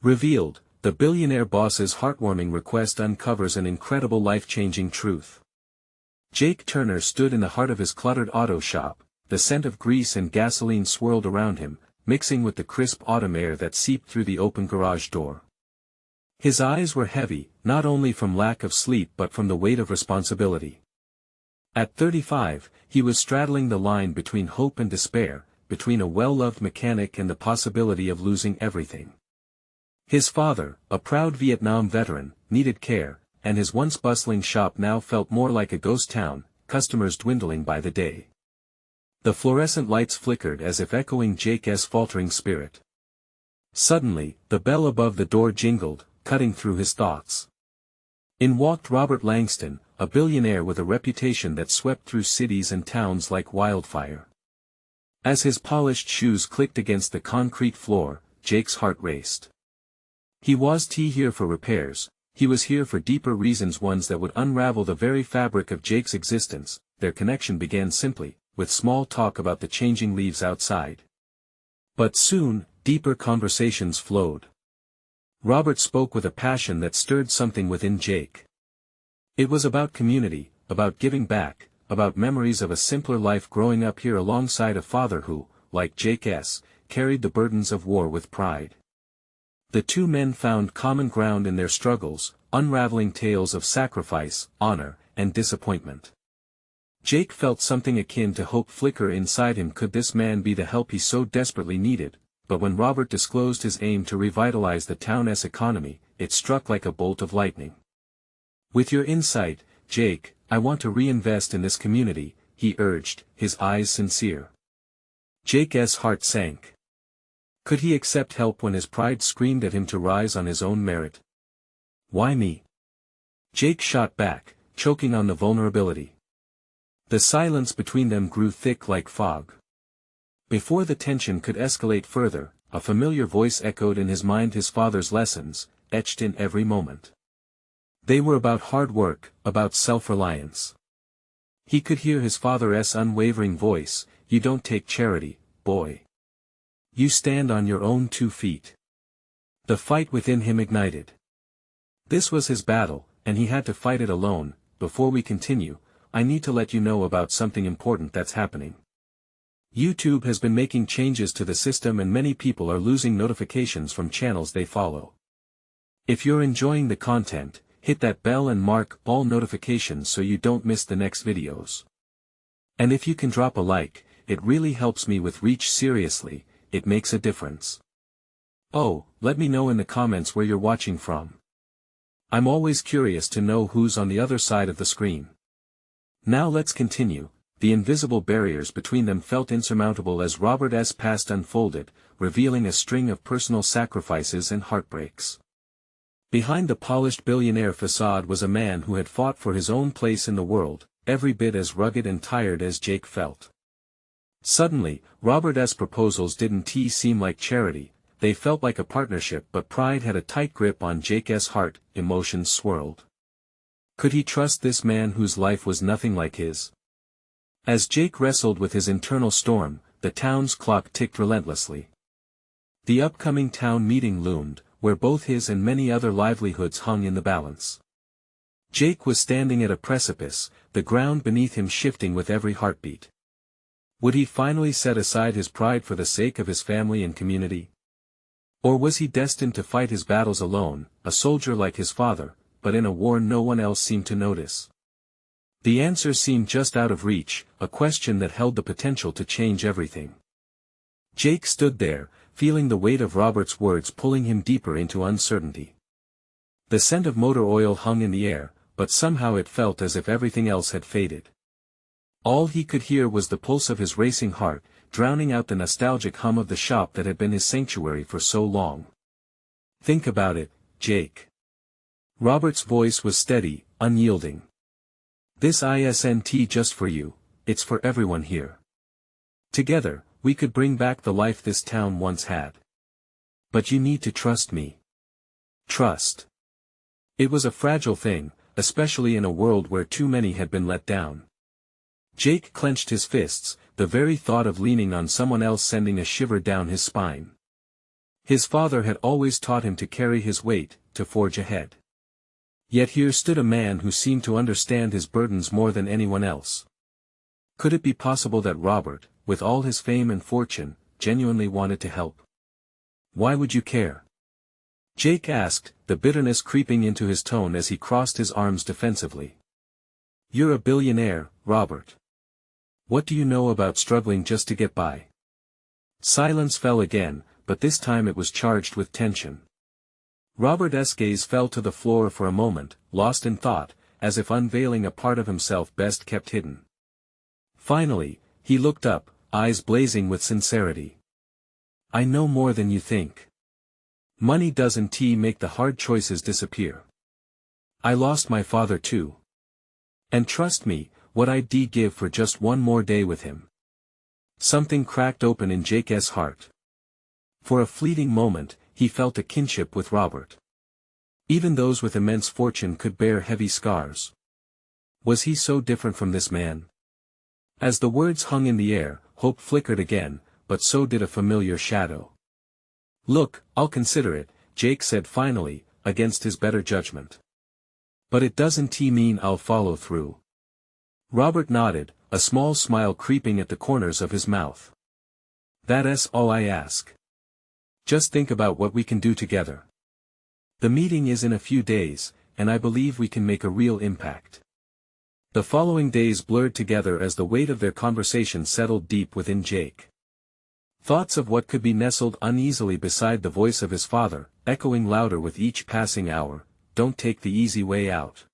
Revealed, the billionaire boss's heartwarming request uncovers an incredible life-changing truth. Jake Turner stood in the heart of his cluttered auto shop, the scent of grease and gasoline swirled around him, mixing with the crisp autumn air that seeped through the open garage door. His eyes were heavy, not only from lack of sleep but from the weight of responsibility. At 35, he was straddling the line between hope and despair, between a well-loved mechanic and the possibility of losing everything. His father, a proud Vietnam veteran, needed care, and his once bustling shop now felt more like a ghost town, customers dwindling by the day. The fluorescent lights flickered as if echoing Jake's faltering spirit. Suddenly, the bell above the door jingled, cutting through his thoughts. In walked Robert Langston, a billionaire with a reputation that swept through cities and towns like wildfire. As his polished shoes clicked against the concrete floor, Jake's heart raced. He wasn't here for repairs, he was here for deeper reasons, ones that would unravel the very fabric of Jake's existence. Their connection began simply, with small talk about the changing leaves outside. But soon, deeper conversations flowed. Robert spoke with a passion that stirred something within Jake. It was about community, about giving back, about memories of a simpler life growing up here alongside a father who, like Jake's, carried the burdens of war with pride. The two men found common ground in their struggles, unraveling tales of sacrifice, honor, and disappointment. Jake felt something akin to hope flicker inside him. Could this man be the help he so desperately needed? But when Robert disclosed his aim to revitalize the town's economy, it struck like a bolt of lightning. With your insight, Jake, I want to reinvest in this community, he urged, his eyes sincere. Jake's heart sank. Could he accept help when his pride screamed at him to rise on his own merit? Why me? Jake shot back, choking on the vulnerability. The silence between them grew thick like fog. Before the tension could escalate further, a familiar voice echoed in his mind, his father's lessons, etched in every moment. They were about hard work, about self-reliance. He could hear his father's unwavering voice, "You don't take charity, boy. You stand on your own 2 feet." The fight within him ignited. This was his battle, and he had to fight it alone. Before we continue, I need to let you know about something important that's happening. YouTube has been making changes to the system and many people are losing notifications from channels they follow. If you're enjoying the content, hit that bell and mark all notifications so you don't miss the next videos. And if you can drop a like, it really helps me with reach. Seriously, it makes a difference. Oh, let me know in the comments where you're watching from. I'm always curious to know who's on the other side of the screen. Now let's continue. The invisible barriers between them felt insurmountable as Robert's past unfolded, revealing a string of personal sacrifices and heartbreaks. Behind the polished billionaire facade was a man who had fought for his own place in the world, every bit as rugged and tired as Jake felt. Suddenly, Robert's proposals didn't seem like charity, they felt like a partnership, but pride had a tight grip on Jake's heart. Emotions swirled. Could he trust this man whose life was nothing like his? As Jake wrestled with his internal storm, the town's clock ticked relentlessly. The upcoming town meeting loomed, where both his and many other livelihoods hung in the balance. Jake was standing at a precipice, the ground beneath him shifting with every heartbeat. Would he finally set aside his pride for the sake of his family and community? Or was he destined to fight his battles alone, a soldier like his father, but in a war no one else seemed to notice? The answer seemed just out of reach, a question that held the potential to change everything. Jake stood there, feeling the weight of Robert's words pulling him deeper into uncertainty. The scent of motor oil hung in the air, but somehow it felt as if everything else had faded. All he could hear was the pulse of his racing heart, drowning out the nostalgic hum of the shop that had been his sanctuary for so long. Think about it, Jake. Robert's voice was steady, unyielding. This isn't just for you, it's for everyone here. Together, we could bring back the life this town once had. But you need to trust me. Trust. It was a fragile thing, especially in a world where too many had been let down. Jake clenched his fists, the very thought of leaning on someone else sending a shiver down his spine. His father had always taught him to carry his weight, to forge ahead. Yet here stood a man who seemed to understand his burdens more than anyone else. Could it be possible that Robert, with all his fame and fortune, genuinely wanted to help? Why would you care? Jake asked, the bitterness creeping into his tone as he crossed his arms defensively. You're a billionaire, Robert. What do you know about struggling just to get by? Silence fell again, but this time it was charged with tension. Robert's gaze fell to the floor for a moment, lost in thought, as if unveiling a part of himself best kept hidden. Finally, he looked up, eyes blazing with sincerity. I know more than you think. Money doesn't make the hard choices disappear. I lost my father too. And trust me, what I'd give for just one more day with him. Something cracked open in Jake's heart. For a fleeting moment, he felt a kinship with Robert. Even those with immense fortune could bear heavy scars. Was he so different from this man? As the words hung in the air, hope flickered again, but so did a familiar shadow. Look, I'll consider it, Jake said finally, against his better judgment. But it doesn't mean I'll follow through. Robert nodded, a small smile creeping at the corners of his mouth. That's all I ask. Just think about what we can do together. The meeting is in a few days, and I believe we can make a real impact. The following days blurred together as the weight of their conversation settled deep within Jake. Thoughts of what could be nestled uneasily beside the voice of his father, echoing louder with each passing hour, don't take the easy way out.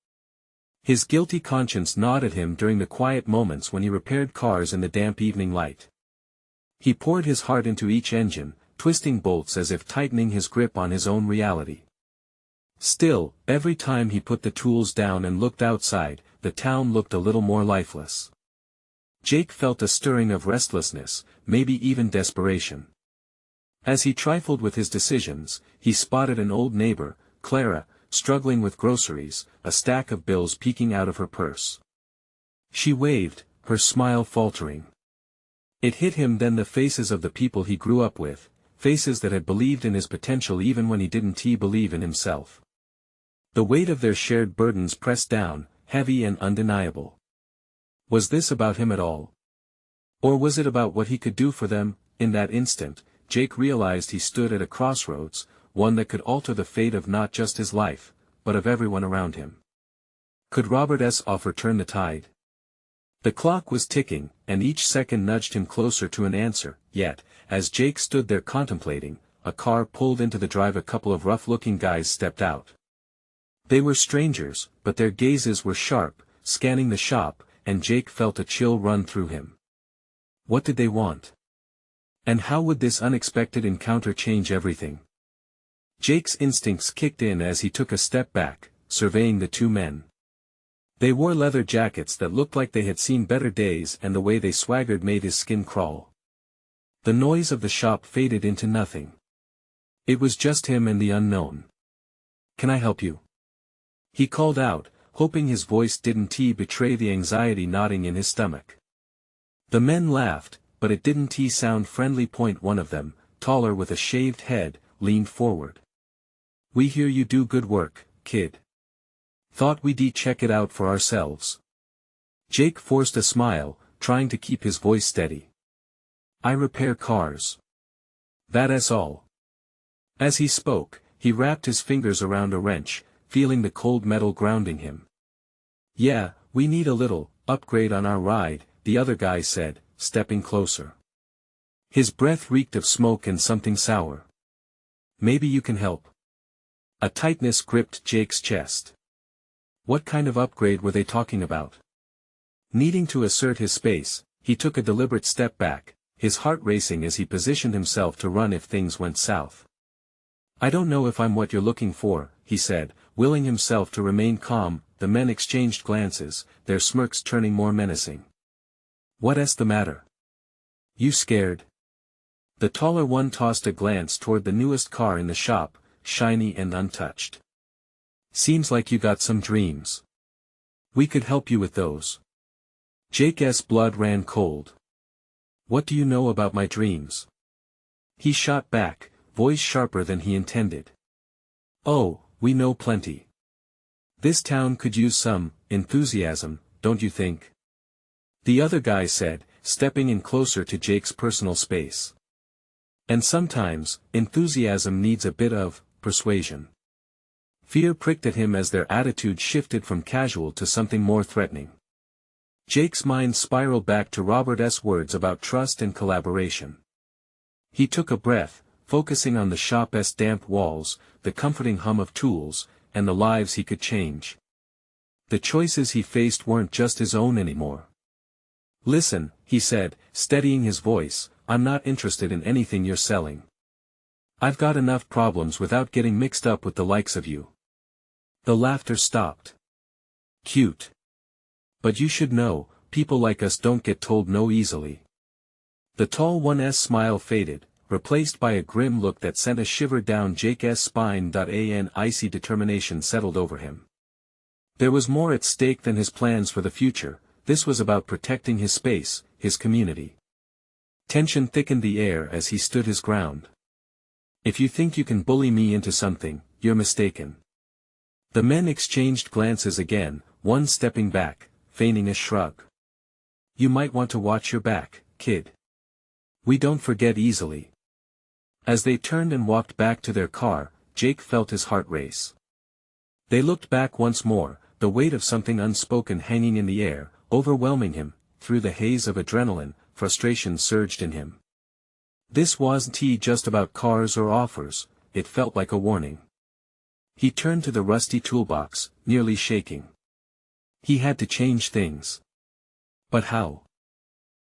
His guilty conscience gnawed at him during the quiet moments when he repaired cars in the damp evening light. He poured his heart into each engine, twisting bolts as if tightening his grip on his own reality. Still, every time he put the tools down and looked outside, the town looked a little more lifeless. Jake felt a stirring of restlessness, maybe even desperation. As he trifled with his decisions, he spotted an old neighbor, Clara, struggling with groceries, a stack of bills peeking out of her purse. She waved, her smile faltering. It hit him then, the faces of the people he grew up with, faces that had believed in his potential even when he didn't believe in himself. The weight of their shared burdens pressed down, heavy and undeniable. Was this about him at all? Or was it about what he could do for them? In that instant, Jake realized he stood at a crossroads, one that could alter the fate of not just his life, but of everyone around him. Could Robert's offer turn the tide? The clock was ticking, and each second nudged him closer to an answer, yet, as Jake stood there contemplating, a car pulled into the drive. A couple of rough-looking guys stepped out. They were strangers, but their gazes were sharp, scanning the shop, and Jake felt a chill run through him. What did they want? And how would this unexpected encounter change everything? Jake's instincts kicked in as he took a step back, surveying the two men. They wore leather jackets that looked like they had seen better days, and the way they swaggered made his skin crawl. The noise of the shop faded into nothing. It was just him and the unknown. Can I help you? He called out, hoping his voice didn't betray the anxiety knotting in his stomach. The men laughed, but it didn't sound friendly. One of them, taller with a shaved head, leaned forward. We hear you do good work, kid. Thought we'd check it out for ourselves. Jake forced a smile, trying to keep his voice steady. I repair cars. That's all. As he spoke, he wrapped his fingers around a wrench, feeling the cold metal grounding him. Yeah, we need a little upgrade on our ride, the other guy said, stepping closer. His breath reeked of smoke and something sour. Maybe you can help. A tightness gripped Jake's chest. What kind of upgrade were they talking about? Needing to assert his space, he took a deliberate step back, his heart racing as he positioned himself to run if things went south. I don't know if I'm what you're looking for, he said, willing himself to remain calm. The men exchanged glances, their smirks turning more menacing. What's the matter? You scared? The taller one tossed a glance toward the newest car in the shop, shiny and untouched. Seems like you got some dreams. We could help you with those. Jake's blood ran cold. What do you know about my dreams? He shot back, voice sharper than he intended. "Oh, we know plenty. This town could use some enthusiasm, don't you think?" The other guy said, stepping in closer to Jake's personal space. "And sometimes, enthusiasm needs a bit of persuasion." Fear pricked at him as their attitude shifted from casual to something more threatening. Jake's mind spiraled back to Robert's words about trust and collaboration. He took a breath, focusing on the shop's damp walls, the comforting hum of tools, and the lives he could change. The choices he faced weren't just his own anymore. "Listen," he said, steadying his voice, "I'm not interested in anything you're selling. I've got enough problems without getting mixed up with the likes of you." The laughter stopped. "Cute. But you should know, people like us don't get told no easily." The tall one's smile faded, replaced by a grim look that sent a shiver down Jake's spine. An icy determination settled over him. There was more at stake than his plans for the future. This was about protecting his space, his community. Tension thickened the air as he stood his ground. "If you think you can bully me into something, you're mistaken." The men exchanged glances again, one stepping back, feigning a shrug. "You might want to watch your back, kid. We don't forget easily." As they turned and walked back to their car, Jake felt his heart race. They looked back once more, the weight of something unspoken hanging in the air, overwhelming him. Through the haze of adrenaline, frustration surged in him. This wasn't just about cars or offers, it felt like a warning. He turned to the rusty toolbox, nearly shaking. He had to change things. But how?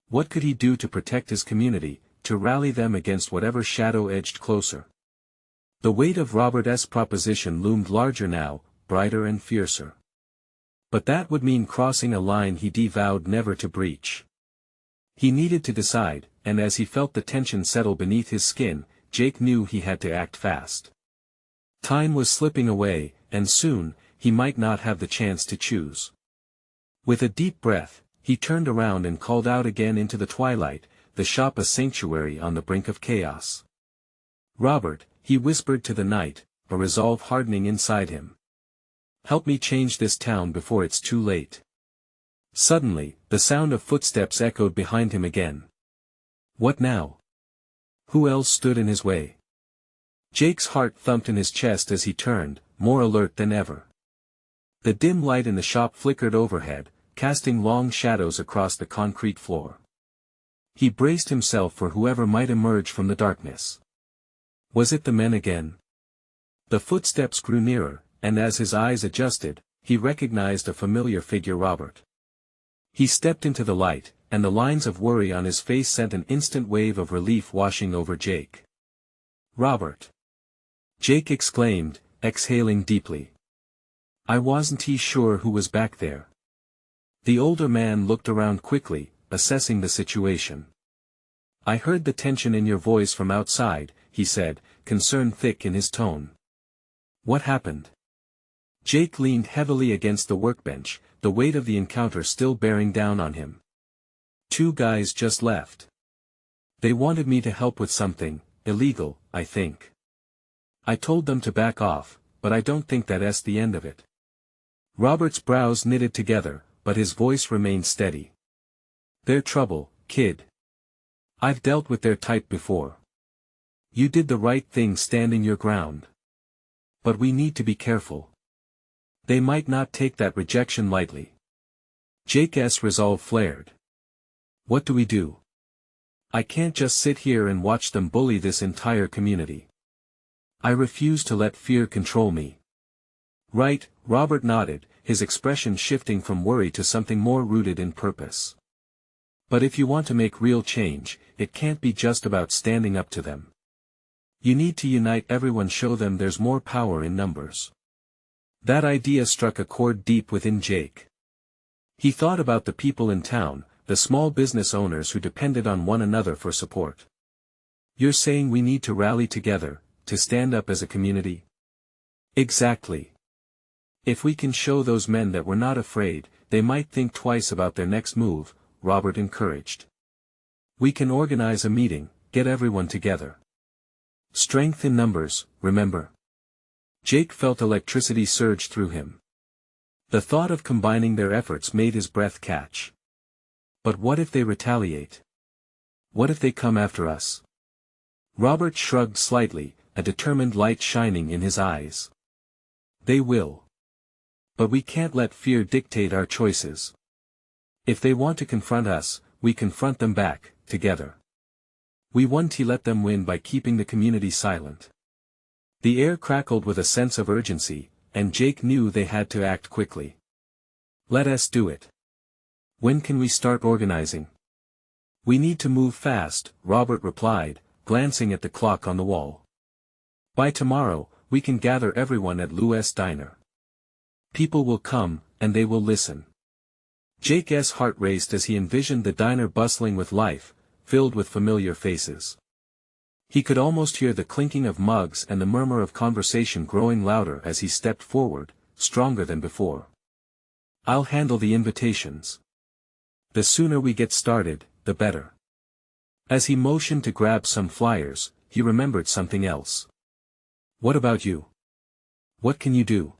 What could he do to protect his community, to rally them against whatever shadow edged closer? The weight of Robert's proposition loomed larger now, brighter and fiercer. But that would mean crossing a line he vowed never to breach. He needed to decide, and as he felt the tension settle beneath his skin, Jake knew he had to act fast. Time was slipping away, and soon, he might not have the chance to choose. With a deep breath, he turned around and called out again into the twilight, the shop a sanctuary on the brink of chaos. "Robert," he whispered to the night, a resolve hardening inside him. "Help me change this town before it's too late." Suddenly, the sound of footsteps echoed behind him again. What now? Who else stood in his way? Jake's heart thumped in his chest as he turned, more alert than ever. The dim light in the shop flickered overhead, casting long shadows across the concrete floor. He braced himself for whoever might emerge from the darkness. Was it the men again? The footsteps grew nearer, and as his eyes adjusted, he recognized a familiar figure: Robert. He stepped into the light, and the lines of worry on his face sent an instant wave of relief washing over Jake. "Robert!" Jake exclaimed, exhaling deeply. "I wasn't sure who was back there." The older man looked around quickly, assessing the situation. "I heard the tension in your voice from outside," he said, concern thick in his tone. "What happened?" Jake leaned heavily against the workbench, the weight of the encounter still bearing down on him. "Two guys just left. They wanted me to help with something, illegal, I think. I told them to back off, but I don't think that's the end of it." Robert's brows knitted together, but his voice remained steady. "They're trouble, kid. I've dealt with their type before. You did the right thing standing your ground. But we need to be careful. They might not take that rejection lightly." Jake's resolve flared. "What do we do? I can't just sit here and watch them bully this entire community. I refuse to let fear control me." "Right," Robert nodded, his expression shifting from worry to something more rooted in purpose. "But if you want to make real change, it can't be just about standing up to them. You need to unite everyone, show them there's more power in numbers." That idea struck a chord deep within Jake. He thought about the people in town, the small business owners who depended on one another for support. "You're saying we need to rally together, to stand up as a community?" "Exactly. If we can show those men that we're not afraid, they might think twice about their next move," Robert encouraged. "We can organize a meeting, get everyone together." Strength in numbers, remember? Jake felt electricity surge through him. The thought of combining their efforts made his breath catch. But what if they retaliate? What if they come after us? Robert shrugged slightly, a determined light shining in his eyes. They will. But we can't let fear dictate our choices. If they want to confront us, we confront them back, together. We won't let them win by keeping the community silent. The air crackled with a sense of urgency, and Jake knew they had to act quickly. Let us do it. When can we start organizing? We need to move fast, Robert replied, glancing at the clock on the wall. By tomorrow, we can gather everyone at Lou's diner. People will come, and they will listen. Jake's heart raced as he envisioned the diner bustling with life, filled with familiar faces. He could almost hear the clinking of mugs and the murmur of conversation growing louder as he stepped forward, stronger than before. I'll handle the invitations. The sooner we get started, the better. As he motioned to grab some flyers, he remembered something else. What about you? What can you do?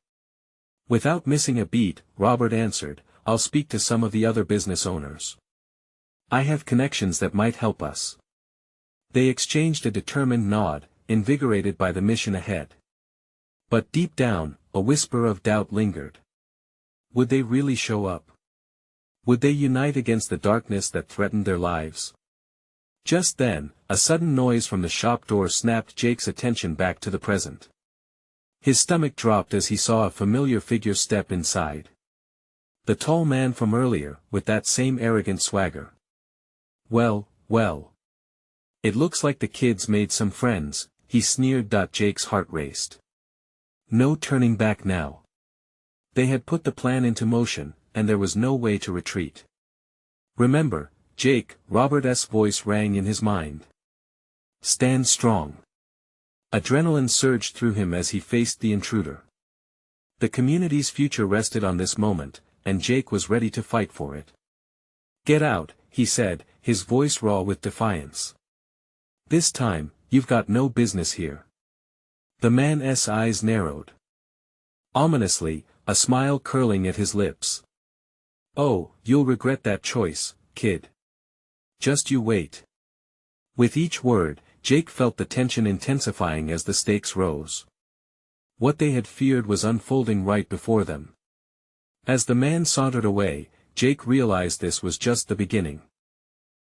Without missing a beat, Robert answered, I'll speak to some of the other business owners. I have connections that might help us. They exchanged a determined nod, invigorated by the mission ahead. But deep down, a whisper of doubt lingered. Would they really show up? Would they unite against the darkness that threatened their lives? Just then, a sudden noise from the shop door snapped Jake's attention back to the present. His stomach dropped as he saw a familiar figure step inside. The tall man from earlier, with that same arrogant swagger. Well, well. It looks like the kids made some friends, he sneered. Jake's heart raced. No turning back now. They had put the plan into motion, and there was no way to retreat. Remember, Jake, Robert's voice rang in his mind. Stand strong. Adrenaline surged through him as he faced the intruder. The community's future rested on this moment, and Jake was ready to fight for it. Get out, he said, his voice raw with defiance. This time, you've got no business here. The man's eyes narrowed. Ominously, a smile curling at his lips. Oh, you'll regret that choice, kid. Just you wait. With each word, Jake felt the tension intensifying as the stakes rose. What they had feared was unfolding right before them. As the man sauntered away, Jake realized this was just the beginning.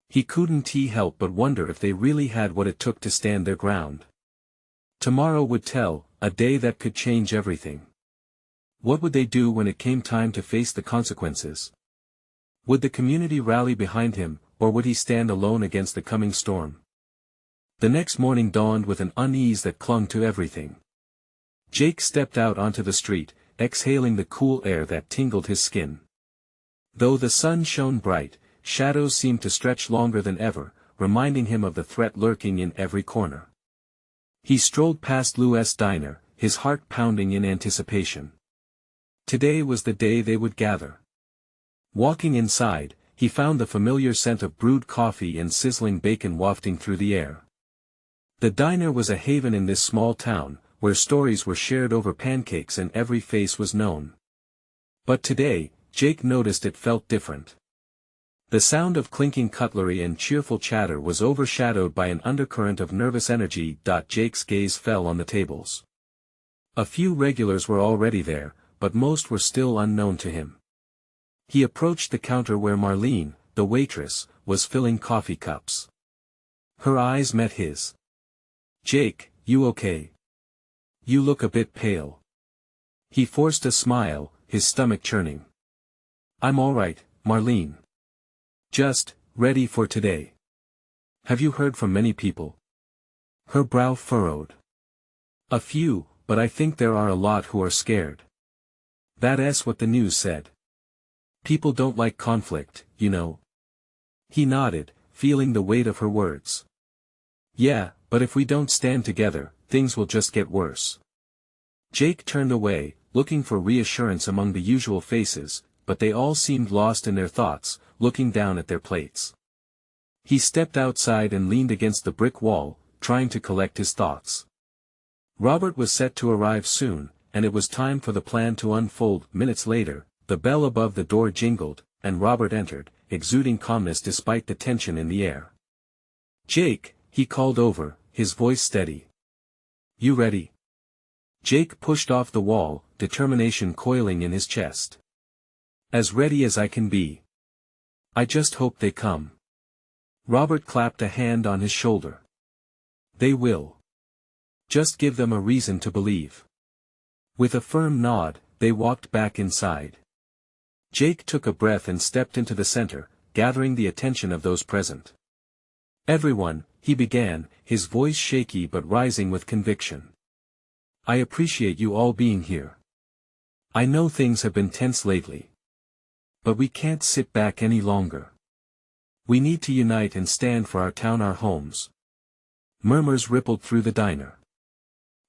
He couldn't help but wonder if they really had what it took to stand their ground. Tomorrow would tell, a day that could change everything. What would they do when it came time to face the consequences? Would the community rally behind him, or would he stand alone against the coming storm? The next morning dawned with an unease that clung to everything. Jake stepped out onto the street, exhaling the cool air that tingled his skin. Though the sun shone bright, shadows seemed to stretch longer than ever, reminding him of the threat lurking in every corner. He strolled past Lou's diner, his heart pounding in anticipation. Today was the day they would gather. Walking inside, he found the familiar scent of brewed coffee and sizzling bacon wafting through the air. The diner was a haven in this small town, where stories were shared over pancakes and every face was known. But today, Jake noticed it felt different. The sound of clinking cutlery and cheerful chatter was overshadowed by an undercurrent of nervous energy. Jake's gaze fell on the tables. A few regulars were already there, but most were still unknown to him. He approached the counter where Marlene, the waitress, was filling coffee cups. Her eyes met his. Jake, you okay? You look a bit pale. He forced a smile, his stomach churning. I'm all right, Marlene. Just, ready for today. Have you heard from many people? Her brow furrowed. A few, but I think there are a lot who are scared. That's what the news said. People don't like conflict, you know. He nodded, feeling the weight of her words. Yeah, but if we don't stand together, things will just get worse. Jake turned away, looking for reassurance among the usual faces, but they all seemed lost in their thoughts, looking down at their plates. He stepped outside and leaned against the brick wall, trying to collect his thoughts. Robert was set to arrive soon, and it was time for the plan to unfold. Minutes later, the bell above the door jingled, and Robert entered, exuding calmness despite the tension in the air. "Jake," he called over, his voice steady. "You ready?" Jake pushed off the wall, determination coiling in his chest. "As ready as I can be. I just hope they come." Robert clapped a hand on his shoulder. "They will. Just give them a reason to believe." With a firm nod, they walked back inside. Jake took a breath and stepped into the center, gathering the attention of those present. "Everyone," he began, his voice shaky but rising with conviction. "I appreciate you all being here. I know things have been tense lately. But we can't sit back any longer. We need to unite and stand for our town, our homes." Murmurs rippled through the diner.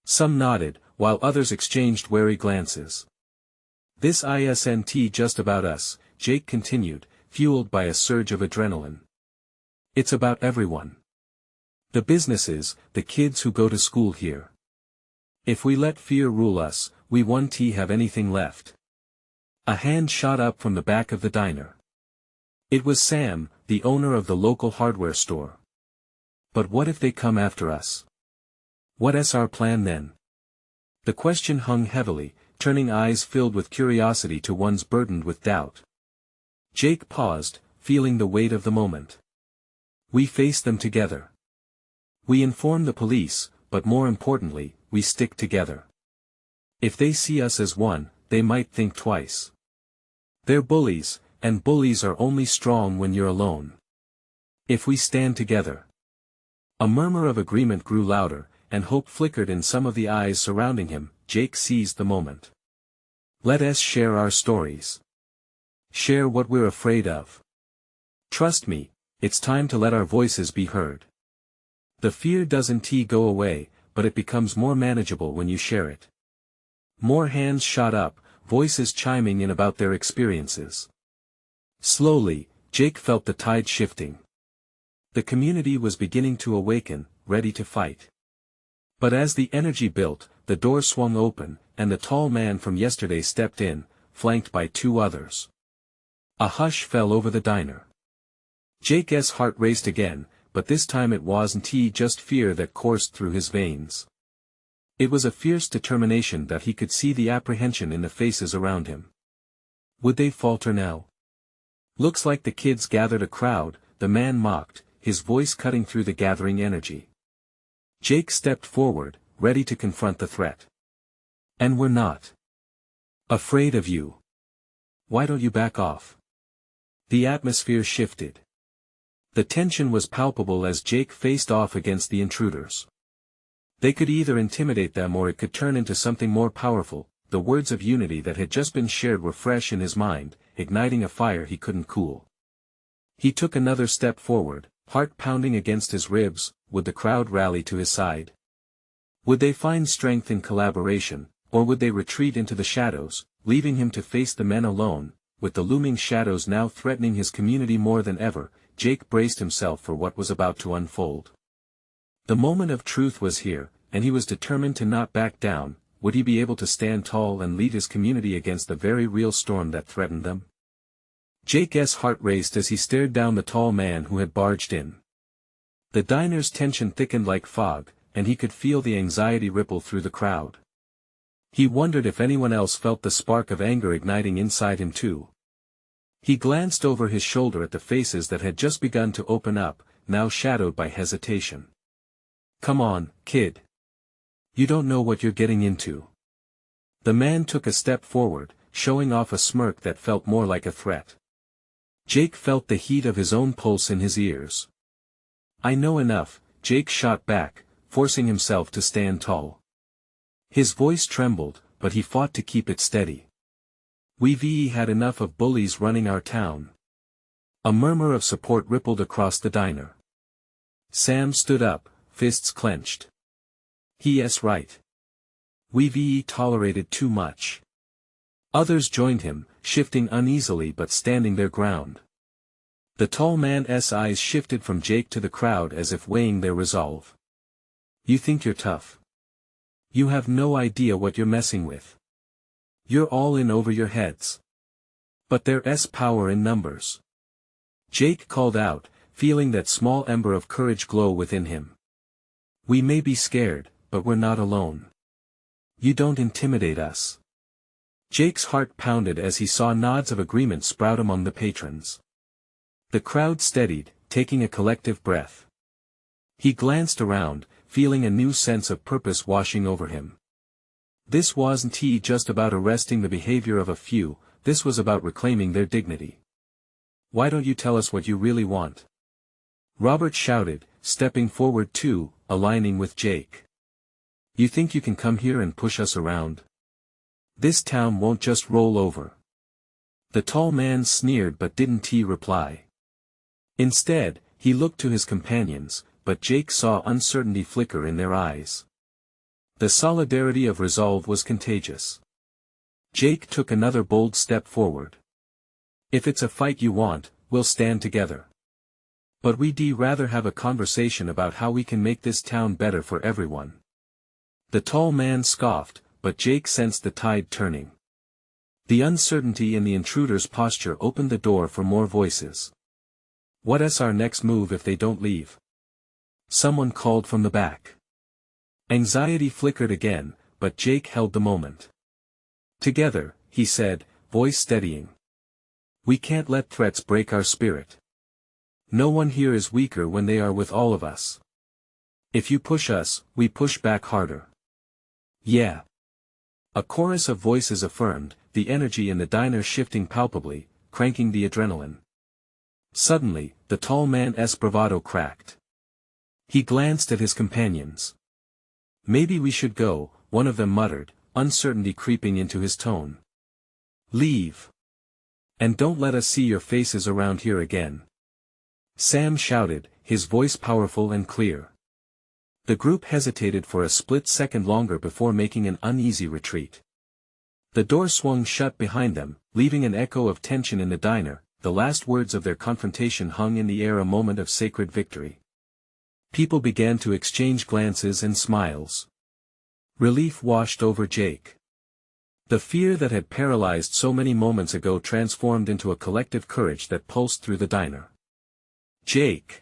Some nodded, while others exchanged wary glances. "This isn't just about us," Jake continued, fueled by a surge of adrenaline. "It's about everyone. The businesses, the kids who go to school here. If we let fear rule us, we won't have anything left." A hand shot up from the back of the diner. It was Sam, the owner of the local hardware store. "But what if they come after us? What's our plan then?" The question hung heavily, turning eyes filled with curiosity to ones burdened with doubt. Jake paused, feeling the weight of the moment. "We face them together. We inform the police, but more importantly, we stick together. If they see us as one, they might think twice. They're bullies, and bullies are only strong when you're alone. If we stand together." A murmur of agreement grew louder, and hope flickered in some of the eyes surrounding him. Jake seized the moment. "Let us share our stories. Share what we're afraid of. Trust me, it's time to let our voices be heard. The fear doesn't go away, but it becomes more manageable when you share it." More hands shot up, voices chiming in about their experiences. Slowly, Jake felt the tide shifting. The community was beginning to awaken, ready to fight. But as the energy built, the door swung open, and the tall man from yesterday stepped in, flanked by two others. A hush fell over the diner. Jake's heart raced again, but this time it wasn't just fear that coursed through his veins. It was a fierce determination that he could see the apprehension in the faces around him. Would they falter now? "Looks like the kids gathered a crowd," the man mocked, his voice cutting through the gathering energy. Jake stepped forward, ready to confront the threat. "And we're not afraid of you. Why don't you back off?" The atmosphere shifted. The tension was palpable as Jake faced off against the intruders. They could either intimidate them or it could turn into something more powerful. The words of unity that had just been shared were fresh in his mind, igniting a fire he couldn't cool. He took another step forward, heart pounding against his ribs. Would the crowd rally to his side? Would they find strength in collaboration, or would they retreat into the shadows, leaving him to face the men alone? With the looming shadows now threatening his community more than ever, Jake braced himself for what was about to unfold. The moment of truth was here, and he was determined to not back down. Would he be able to stand tall and lead his community against the very real storm that threatened them? Jake's heart raced as he stared down the tall man who had barged in. The diner's tension thickened like fog, and he could feel the anxiety ripple through the crowd. He wondered if anyone else felt the spark of anger igniting inside him too. He glanced over his shoulder at the faces that had just begun to open up, now shadowed by hesitation. "Come on, kid. You don't know what you're getting into." The man took a step forward, showing off a smirk that felt more like a threat. Jake felt the heat of his own pulse in his ears. "I know enough," Jake shot back, forcing himself to stand tall. His voice trembled, but he fought to keep it steady. "We've had enough of bullies running our town." A murmur of support rippled across the diner. Sam stood up, fists clenched. "He's right. We've tolerated too much." Others joined him, shifting uneasily but standing their ground. The tall man's eyes shifted from Jake to the crowd as if weighing their resolve. You think you're tough. You have no idea what you're messing with. You're all in over your heads. But there's power in numbers. Jake called out, feeling that small ember of courage glow within him. We may be scared, but we're not alone. You don't intimidate us. Jake's heart pounded as he saw nods of agreement sprout among the patrons. The crowd steadied, taking a collective breath. He glanced around, feeling a new sense of purpose washing over him. This wasn't just about arresting the behavior of a few, this was about reclaiming their dignity. Why don't you tell us what you really want? Robert shouted, stepping forward too, aligning with Jake. You think you can come here and push us around? This town won't just roll over. The tall man sneered but didn't reply. Instead, he looked to his companions, but Jake saw uncertainty flicker in their eyes. The solidarity of resolve was contagious. Jake took another bold step forward. If it's a fight you want, we'll stand together. But we'd rather have a conversation about how we can make this town better for everyone. The tall man scoffed, but Jake sensed the tide turning. The uncertainty in the intruder's posture opened the door for more voices. What's our next move if they don't leave? Someone called from the back. Anxiety flickered again, but Jake held the moment. Together, he said, voice steadying. We can't let threats break our spirit. No one here is weaker when they are with all of us. If you push us, we push back harder. Yeah. A chorus of voices affirmed, the energy in the diner shifting palpably, cranking the adrenaline. Suddenly, the tall man's bravado cracked. He glanced at his companions. Maybe we should go, one of them muttered, uncertainty creeping into his tone. Leave. And don't let us see your faces around here again. Sam shouted, his voice powerful and clear. The group hesitated for a split second longer before making an uneasy retreat. The door swung shut behind them, leaving an echo of tension in the diner. The last words of their confrontation hung in the air, a moment of sacred victory. People began to exchange glances and smiles. Relief washed over Jake. The fear that had paralyzed so many moments ago transformed into a collective courage that pulsed through the diner. Jake!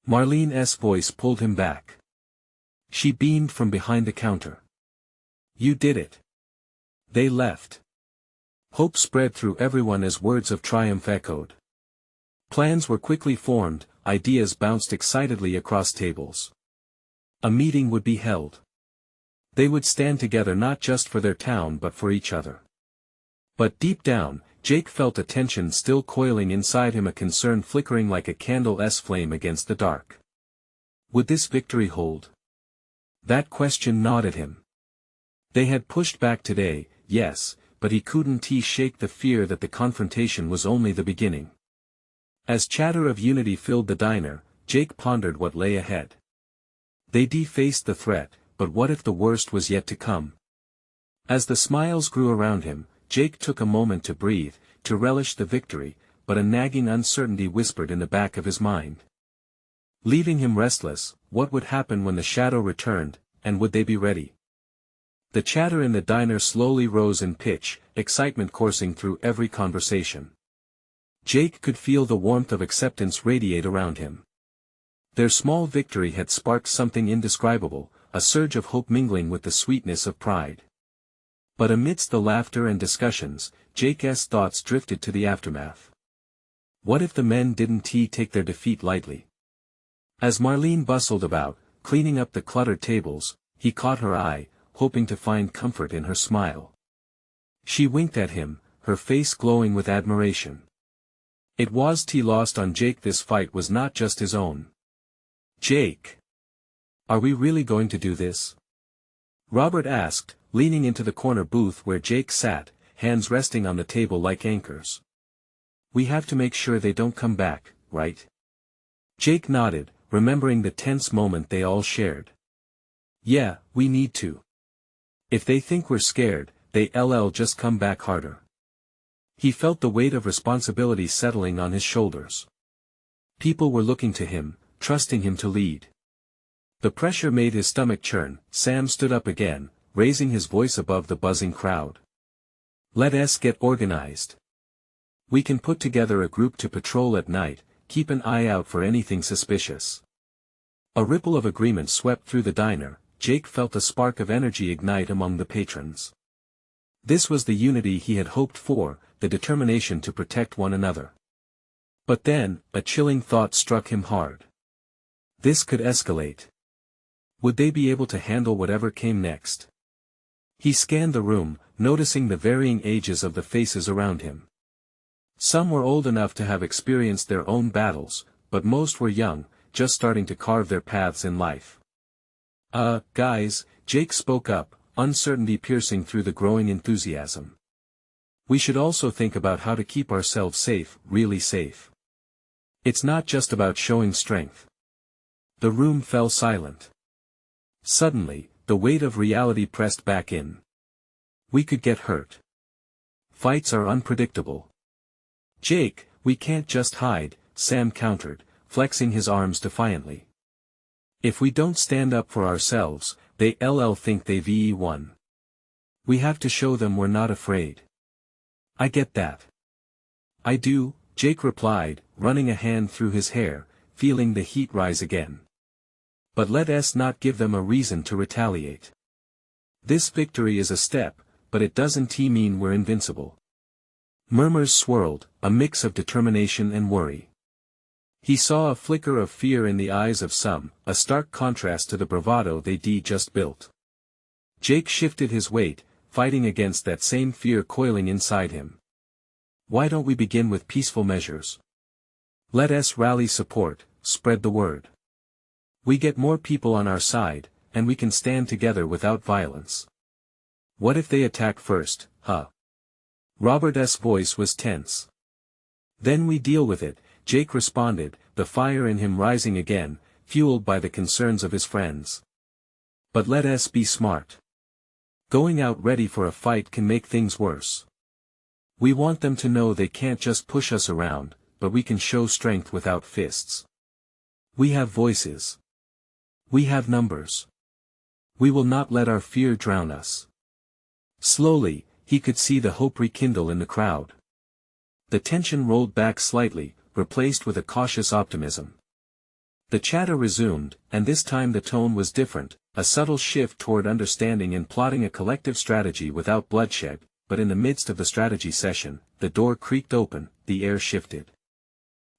Marlene's voice pulled him back. She beamed from behind the counter. You did it. They left. Hope spread through everyone as words of triumph echoed. Plans were quickly formed, ideas bounced excitedly across tables. A meeting would be held. They would stand together not just for their town but for each other. But deep down, Jake felt a tension still coiling inside him, a concern flickering like a candle's flame against the dark. Would this victory hold? That question gnawed at him. They had pushed back today, yes, but he couldn't shake the fear that the confrontation was only the beginning. As chatter of unity filled the diner, Jake pondered what lay ahead. They faced the threat, but what if the worst was yet to come? As the smiles grew around him, Jake took a moment to breathe, to relish the victory, but a nagging uncertainty whispered in the back of his mind. Leaving him restless, what would happen when the shadow returned, and would they be ready? The chatter in the diner slowly rose in pitch, excitement coursing through every conversation. Jake could feel the warmth of acceptance radiate around him. Their small victory had sparked something indescribable, a surge of hope mingling with the sweetness of pride. But amidst the laughter and discussions, Jake's thoughts drifted to the aftermath. What if the men didn't take their defeat lightly? As Marlene bustled about, cleaning up the cluttered tables, he caught her eye, hoping to find comfort in her smile. She winked at him, her face glowing with admiration. It was lost on Jake this fight was not just his own. Jake! Are we really going to do this? Robert asked, leaning into the corner booth where Jake sat, hands resting on the table like anchors. We have to make sure they don't come back, right? Jake nodded, remembering the tense moment they all shared. Yeah, we need to. If they think we're scared, they'll just come back harder. He felt the weight of responsibility settling on his shoulders. People were looking to him, trusting him to lead. The pressure made his stomach churn. Sam stood up again, raising his voice above the buzzing crowd. Let's get organized. We can put together a group to patrol at night, keep an eye out for anything suspicious. A ripple of agreement swept through the diner. Jake felt a spark of energy ignite among the patrons. This was the unity he had hoped for, the determination to protect one another. But then, a chilling thought struck him hard. This could escalate. Would they be able to handle whatever came next? He scanned the room, noticing the varying ages of the faces around him. Some were old enough to have experienced their own battles, but most were young, just starting to carve their paths in life. Guys, Jake spoke up, uncertainty piercing through the growing enthusiasm. We should also think about how to keep ourselves safe, really safe. It's not just about showing strength. The room fell silent. Suddenly, the weight of reality pressed back in. We could get hurt. Fights are unpredictable. Jake, we can't just hide, Sam countered, flexing his arms defiantly. If we don't stand up for ourselves, they'll think they've won. We have to show them we're not afraid. I get that. I do, Jake replied, running a hand through his hair, feeling the heat rise again. But let's not give them a reason to retaliate. This victory is a step, but it doesn't mean we're invincible. Murmurs swirled, a mix of determination and worry. He saw a flicker of fear in the eyes of some, a stark contrast to the bravado they'd just built. Jake shifted his weight, fighting against that same fear coiling inside him. Why don't we begin with peaceful measures? Let's rally support, spread the word. We get more people on our side, and we can stand together without violence. What if they attack first, huh? Robert's voice was tense. Then we deal with it, Jake responded, the fire in him rising again, fueled by the concerns of his friends. But let's be smart. Going out ready for a fight can make things worse. We want them to know they can't just push us around, but we can show strength without fists. We have voices. We have numbers. We will not let our fear drown us. Slowly, he could see the hope rekindle in the crowd. The tension rolled back slightly, replaced with a cautious optimism. The chatter resumed, and this time the tone was different, a subtle shift toward understanding and plotting a collective strategy without bloodshed, but in the midst of the strategy session, the door creaked open, the air shifted.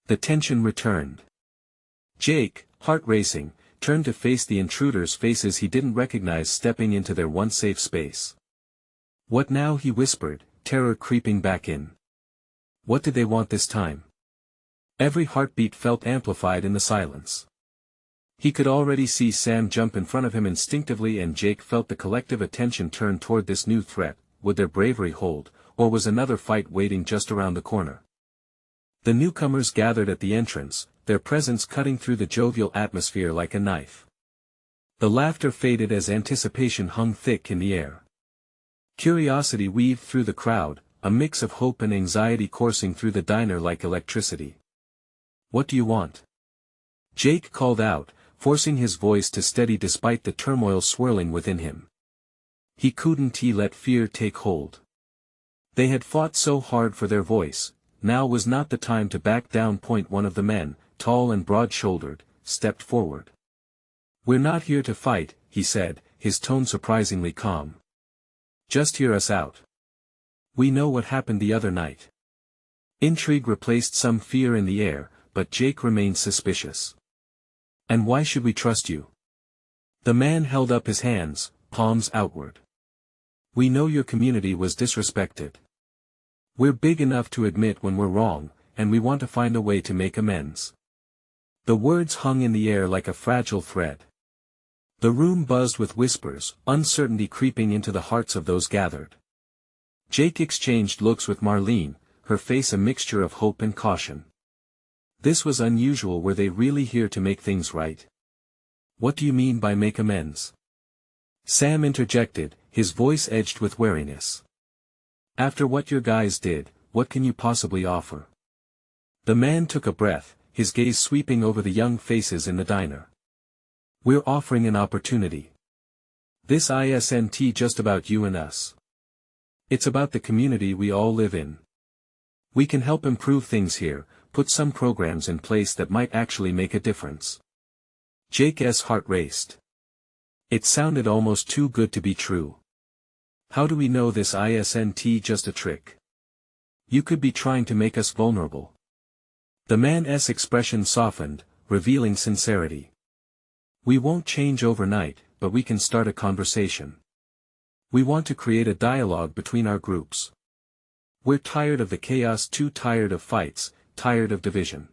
The tension returned. Jake, heart racing, turned to face the intruders' faces he didn't recognize stepping into their once safe space. What now? He whispered, terror creeping back in. What did they want this time? Every heartbeat felt amplified in the silence. He could already see Sam jump in front of him instinctively, and Jake felt the collective attention turn toward this new threat. Would their bravery hold, or was another fight waiting just around the corner? The newcomers gathered at the entrance, their presence cutting through the jovial atmosphere like a knife. The laughter faded as anticipation hung thick in the air. Curiosity weaved through the crowd, a mix of hope and anxiety coursing through the diner like electricity. What do you want? Jake called out, forcing his voice to steady despite the turmoil swirling within him. He couldn't let fear take hold. They had fought so hard for their voice, now was not the time to back down. One of the men, tall and broad-shouldered, stepped forward. We're not here to fight, he said, his tone surprisingly calm. Just hear us out. We know what happened the other night. Intrigue replaced some fear in the air, but Jake remained suspicious. And why should we trust you? The man held up his hands, palms outward. We know your community was disrespected. We're big enough to admit when we're wrong, and we want to find a way to make amends. The words hung in the air like a fragile thread. The room buzzed with whispers, uncertainty creeping into the hearts of those gathered. Jake exchanged looks with Marlene, her face a mixture of hope and caution. This was unusual. Were they really here to make things right? What do you mean by make amends? Sam interjected, his voice edged with wariness. After what your guys did, what can you possibly offer? The man took a breath, his gaze sweeping over the young faces in the diner. We're offering an opportunity. This isn't just about you and us. It's about the community we all live in. We can help improve things here, put some programs in place that might actually make a difference. Jake's heart raced. It sounded almost too good to be true. How do we know this isn't just a trick? You could be trying to make us vulnerable. The man's expression softened, revealing sincerity. We won't change overnight, but we can start a conversation. We want to create a dialogue between our groups. We're tired of the chaos, too tired of fights, tired of division.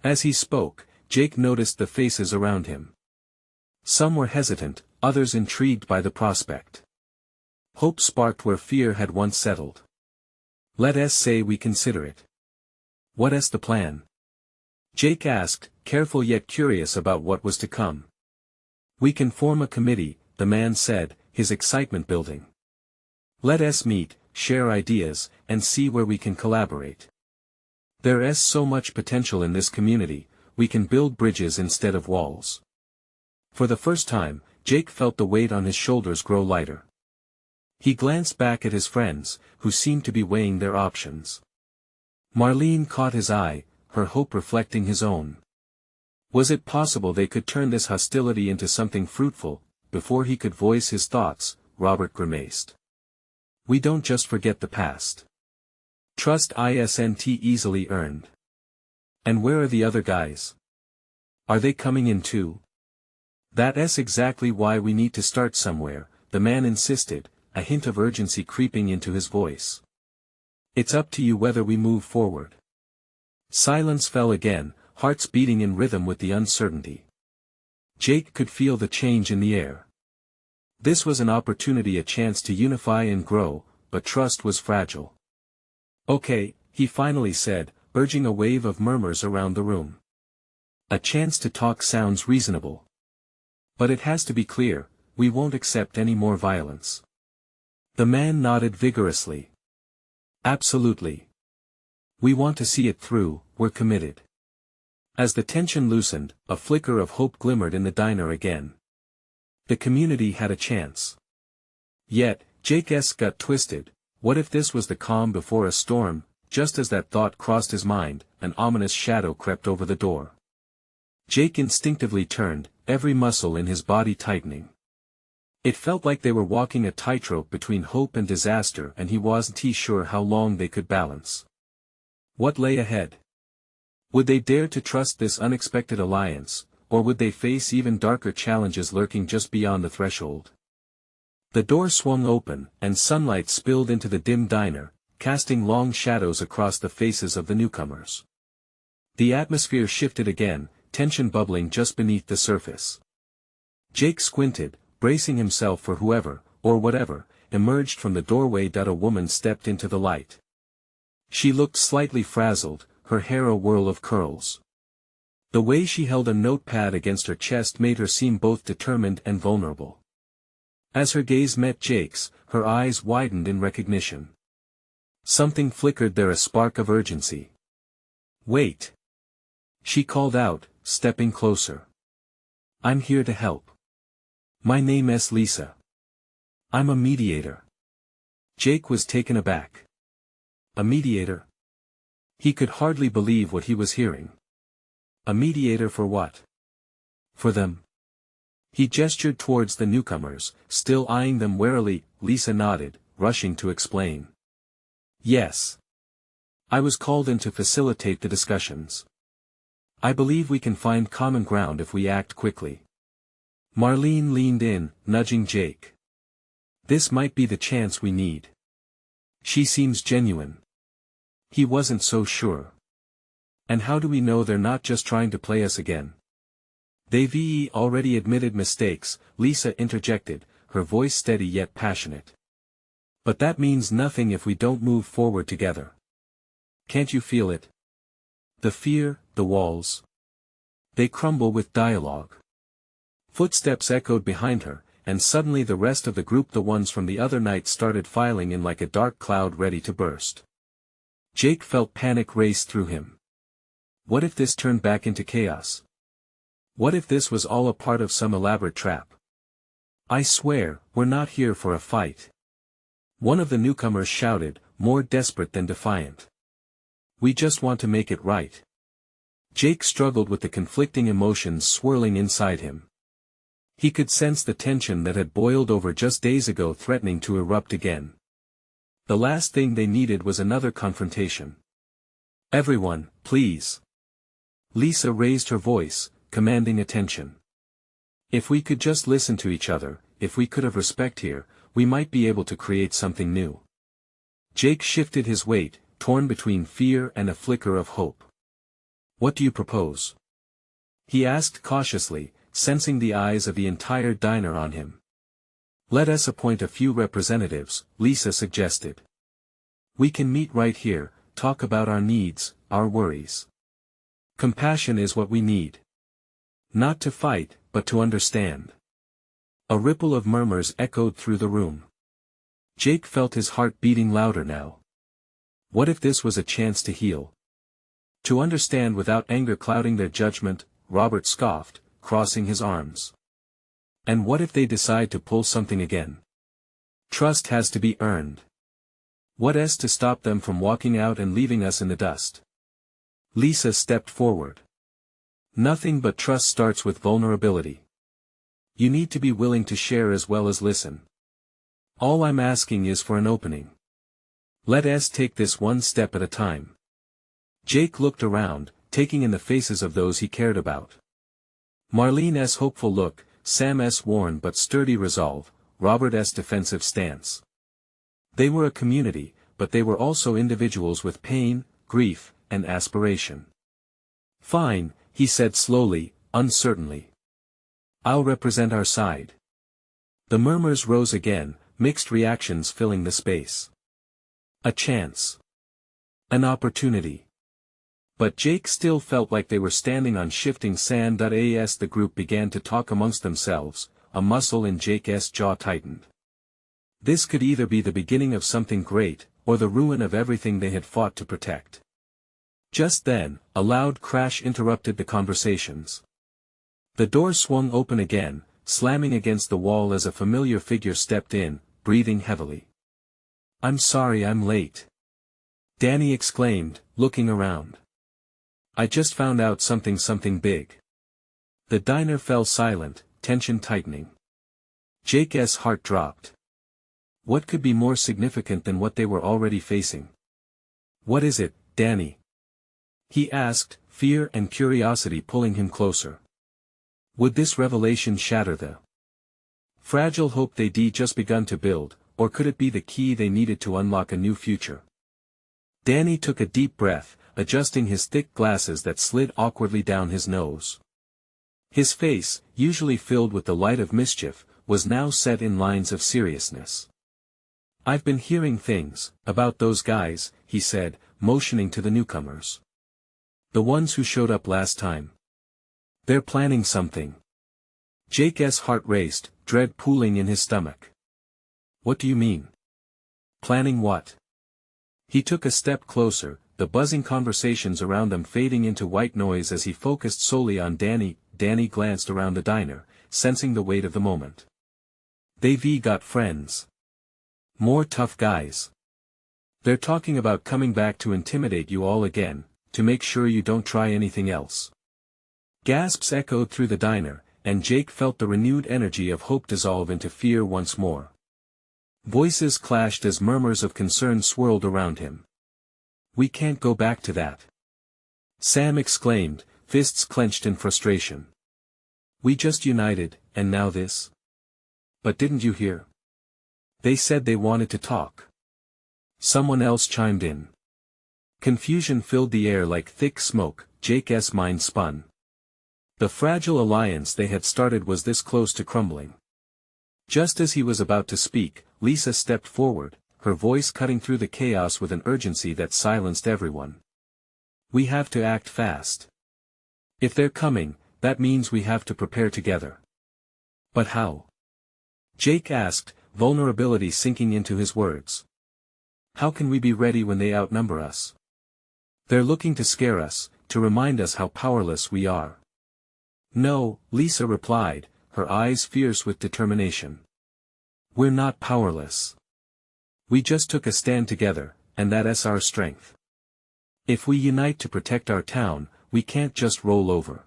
As he spoke, Jake noticed the faces around him. Some were hesitant, others intrigued by the prospect. Hope sparked where fear had once settled. Let's say we consider it. What's the plan? Jake asked, careful yet curious about what was to come. We can form a committee, the man said, his excitement building. Let's meet, share ideas, and see where we can collaborate. There's so much potential in this community, we can build bridges instead of walls. For the first time, Jake felt the weight on his shoulders grow lighter. He glanced back at his friends, who seemed to be weighing their options. Marlene caught his eye, her hope reflecting his own. Was it possible they could turn this hostility into something fruitful? Before he could voice his thoughts, Robert grimaced. We don't just forget the past. Trust isn't easily earned. And where are the other guys? Are they coming in too? That's exactly why we need to start somewhere, the man insisted, a hint of urgency creeping into his voice. It's up to you whether we move forward. Silence fell again, hearts beating in rhythm with the uncertainty. Jake could feel the change in the air. This was an opportunity, a chance to unify and grow, but trust was fragile. Okay, he finally said, urging a wave of murmurs around the room. A chance to talk sounds reasonable. But it has to be clear, we won't accept any more violence. The man nodded vigorously. Absolutely. We want to see it through, we're committed. As the tension loosened, a flicker of hope glimmered in the diner again. The community had a chance. Yet, Jake's gut twisted. What if this was the calm before a storm? Just as that thought crossed his mind, an ominous shadow crept over the door. Jake instinctively turned, every muscle in his body tightening. It felt like they were walking a tightrope between hope and disaster, and he wasn't sure how long they could balance. What lay ahead? Would they dare to trust this unexpected alliance, or would they face even darker challenges lurking just beyond the threshold? The door swung open, and sunlight spilled into the dim diner, casting long shadows across the faces of the newcomers. The atmosphere shifted again, tension bubbling just beneath the surface. Jake squinted, bracing himself for whoever, or whatever, emerged from the doorway. A woman stepped into the light. She looked slightly frazzled, her hair a whirl of curls. The way she held a notepad against her chest made her seem both determined and vulnerable. As her gaze met Jake's, her eyes widened in recognition. Something flickered there, a spark of urgency. Wait! She called out, stepping closer. I'm here to help. My name is Lisa. I'm a mediator. Jake was taken aback. A mediator? He could hardly believe what he was hearing. A mediator for what? For them. He gestured towards the newcomers, still eyeing them warily. Lisa nodded, rushing to explain. Yes. I was called in to facilitate the discussions. I believe we can find common ground if we act quickly. Marlene leaned in, nudging Jake. This might be the chance we need. She seems genuine. He wasn't so sure. And how do we know they're not just trying to play us again? They've already admitted mistakes, Lisa interjected, her voice steady yet passionate. But that means nothing if we don't move forward together. Can't you feel it? The fear, the walls. They crumble with dialogue. Footsteps echoed behind her, and suddenly the rest of the group, the ones from the other night, started filing in like a dark cloud ready to burst. Jake felt panic race through him. What if this turned back into chaos? What if this was all a part of some elaborate trap? I swear, we're not here for a fight. One of the newcomers shouted, more desperate than defiant. We just want to make it right. Jake struggled with the conflicting emotions swirling inside him. He could sense the tension that had boiled over just days ago threatening to erupt again. The last thing they needed was another confrontation. Everyone, please. Lisa raised her voice, commanding attention. If we could just listen to each other, if we could have respect here, we might be able to create something new. Jake shifted his weight, torn between fear and a flicker of hope. What do you propose? He asked cautiously, sensing the eyes of the entire diner on him. Let us appoint a few representatives, Lisa suggested. We can meet right here, talk about our needs, our worries. Compassion is what we need. Not to fight, but to understand. A ripple of murmurs echoed through the room. Jake felt his heart beating louder now. What if this was a chance to heal? To understand without anger clouding their judgment, Robert scoffed, crossing his arms. And what if they decide to pull something again? Trust has to be earned. What is to stop them from walking out and leaving us in the dust? Lisa stepped forward. Nothing but trust starts with vulnerability. You need to be willing to share as well as listen. All I'm asking is for an opening. Let us take this one step at a time. Jake looked around, taking in the faces of those he cared about. Marlene's hopeful look, Sam's worn but sturdy resolve, Robert's defensive stance. They were a community, but they were also individuals with pain, grief, and aspiration. Fine, he said slowly, uncertainly. I'll represent our side. The murmurs rose again, mixed reactions filling the space. A chance. An opportunity. But Jake still felt like they were standing on shifting sand. As the group began to talk amongst themselves, a muscle in Jake's jaw tightened. This could either be the beginning of something great, or the ruin of everything they had fought to protect. Just then, a loud crash interrupted the conversations. The door swung open again, slamming against the wall as a familiar figure stepped in, breathing heavily. I'm sorry I'm late. Danny exclaimed, looking around. I just found out something big. The diner fell silent, tension tightening. Jake's heart dropped. What could be more significant than what they were already facing? What is it, Danny? He asked, fear and curiosity pulling him closer. Would this revelation shatter the fragile hope they'd just begun to build, or could it be the key they needed to unlock a new future? Danny took a deep breath, adjusting his thick glasses that slid awkwardly down his nose. His face, usually filled with the light of mischief, was now set in lines of seriousness. I've been hearing things about those guys, he said, motioning to the newcomers. The ones who showed up last time. They're planning something. Jake's heart raced, dread pooling in his stomach. What do you mean? Planning what? He took a step closer, the buzzing conversations around them fading into white noise as he focused solely on Danny. Danny glanced around the diner, sensing the weight of the moment. They've got friends. More tough guys. They're talking about coming back to intimidate you all again, to make sure you don't try anything else. Gasps echoed through the diner, and Jake felt the renewed energy of hope dissolve into fear once more. Voices clashed as murmurs of concern swirled around him. We can't go back to that. Sam exclaimed, fists clenched in frustration. We just united, and now this? But didn't you hear? They said they wanted to talk. Someone else chimed in. Confusion filled the air like thick smoke. Jake's mind spun. The fragile alliance they had started was this close to crumbling. Just as he was about to speak, Lisa stepped forward, her voice cutting through the chaos with an urgency that silenced everyone. We have to act fast. If they're coming, that means we have to prepare together. But how? Jake asked, vulnerability sinking into his words. How can we be ready when they outnumber us? They're looking to scare us, to remind us how powerless we are. No, Lisa replied, her eyes fierce with determination. We're not powerless. We just took a stand together, and that's our strength. If we unite to protect our town, we can't just roll over.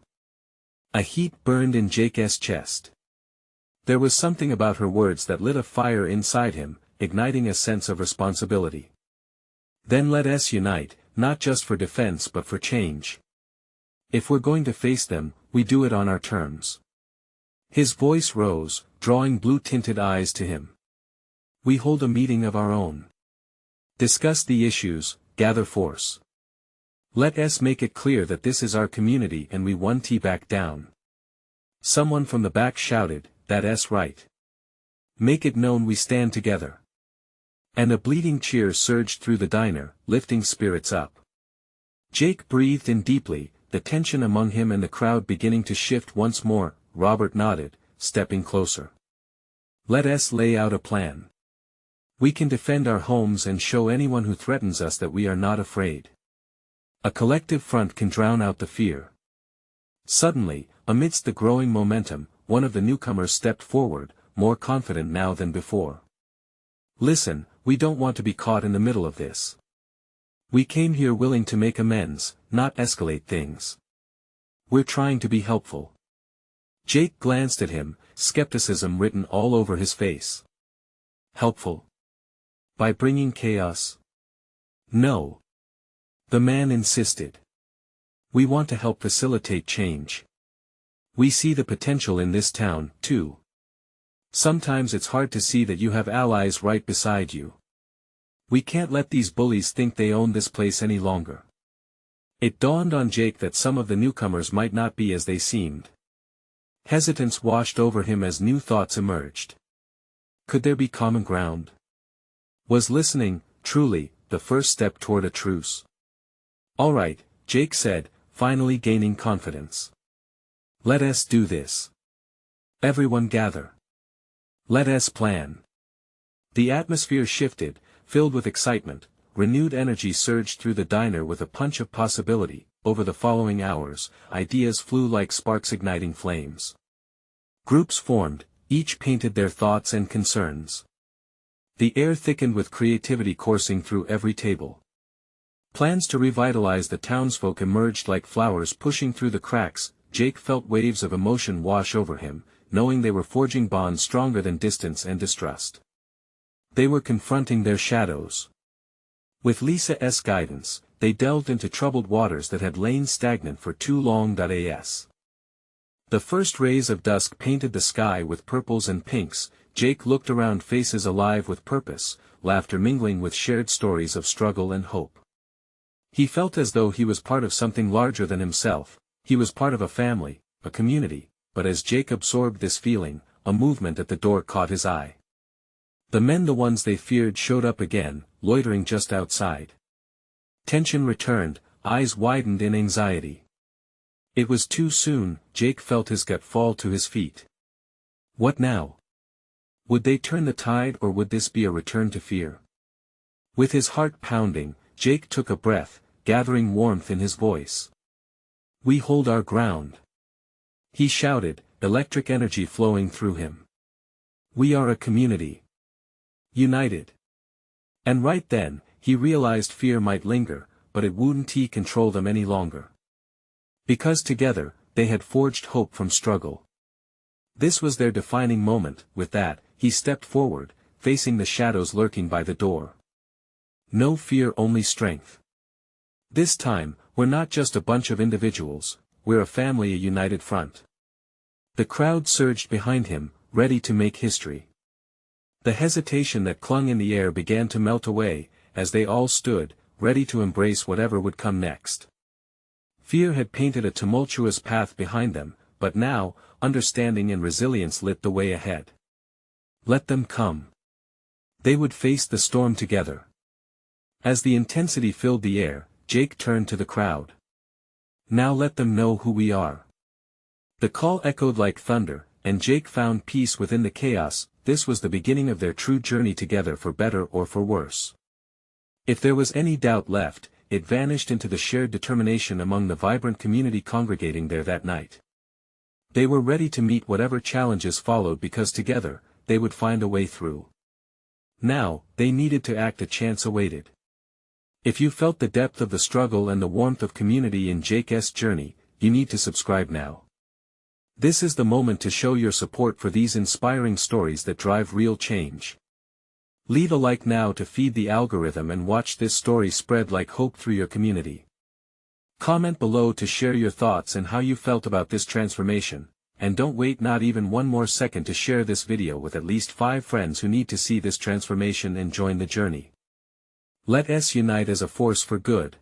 A heat burned in Jake's chest. There was something about her words that lit a fire inside him, igniting a sense of responsibility. Then let us unite, not just for defense but for change. If we're going to face them, we do it on our terms. His voice rose, drawing blue-tinted eyes to him. We hold a meeting of our own. Discuss the issues, gather force. Let us make it clear that this is our community and we won't back down. Someone from the back shouted, that's right. Make it known we stand together. And a bleating cheer surged through the diner, lifting spirits up. Jake breathed in deeply, the tension among him and the crowd beginning to shift once more. Robert nodded, stepping closer. Let us lay out a plan. We can defend our homes and show anyone who threatens us that we are not afraid. A collective front can drown out the fear. Suddenly, amidst the growing momentum, one of the newcomers stepped forward, more confident now than before. Listen, we don't want to be caught in the middle of this. We came here willing to make amends, not escalate things. We're trying to be helpful. Jake glanced at him, skepticism written all over his face. Helpful? By bringing chaos? No. The man insisted. We want to help facilitate change. We see the potential in this town, too. Sometimes it's hard to see that you have allies right beside you. We can't let these bullies think they own this place any longer. It dawned on Jake that some of the newcomers might not be as they seemed. Hesitance washed over him as new thoughts emerged. Could there be common ground? Was listening, truly, the first step toward a truce? All right, Jake said, finally gaining confidence. Let us do this. Everyone gather. Let us plan. The atmosphere shifted, filled with excitement. Renewed energy surged through the diner with a punch of possibility. Over the following hours, ideas flew like sparks igniting flames. Groups formed, each painted their thoughts and concerns. The air thickened with creativity coursing through every table. Plans to revitalize the townsfolk emerged like flowers pushing through the cracks. Jake felt waves of emotion wash over him, knowing they were forging bonds stronger than distance and distrust. They were confronting their shadows. With Lisa's guidance, they delved into troubled waters that had lain stagnant for too long. The first rays of dusk painted the sky with purples and pinks. Jake looked around, faces alive with purpose, laughter mingling with shared stories of struggle and hope. He felt as though he was part of something larger than himself. He was part of a family, a community, but as Jake absorbed this feeling, a movement at the door caught his eye. The men, the ones they feared, showed up again, loitering just outside. Tension returned, eyes widened in anxiety. It was too soon. Jake felt his gut fall to his feet. What now? Would they turn the tide, or would this be a return to fear? With his heart pounding, Jake took a breath, gathering warmth in his voice. We hold our ground. He shouted, electric energy flowing through him. We are a community. United. And right then, he realized fear might linger, but it wouldn't control them any longer. Because together, they had forged hope from struggle. This was their defining moment. With that, he stepped forward, facing the shadows lurking by the door. No fear, only strength. This time, we're not just a bunch of individuals, we're a family, a united front. The crowd surged behind him, ready to make history. The hesitation that clung in the air began to melt away, as they all stood, ready to embrace whatever would come next. Fear had painted a tumultuous path behind them, but now, understanding and resilience lit the way ahead. Let them come. They would face the storm together. As the intensity filled the air, Jake turned to the crowd. Now let them know who we are. The call echoed like thunder, and Jake found peace within the chaos. This was the beginning of their true journey together, for better or for worse. If there was any doubt left, it vanished into the shared determination among the vibrant community congregating there that night. They were ready to meet whatever challenges followed because together, they would find a way through. Now, they needed to act. A chance awaited. If you felt the depth of the struggle and the warmth of community in Jake's journey, you need to subscribe now. This is the moment to show your support for these inspiring stories that drive real change. Leave a like now to feed the algorithm and watch this story spread like hope through your community. Comment below to share your thoughts and how you felt about this transformation, and don't wait not even one more second to share this video with at least 5 friends who need to see this transformation and join the journey. Let us unite as a force for good.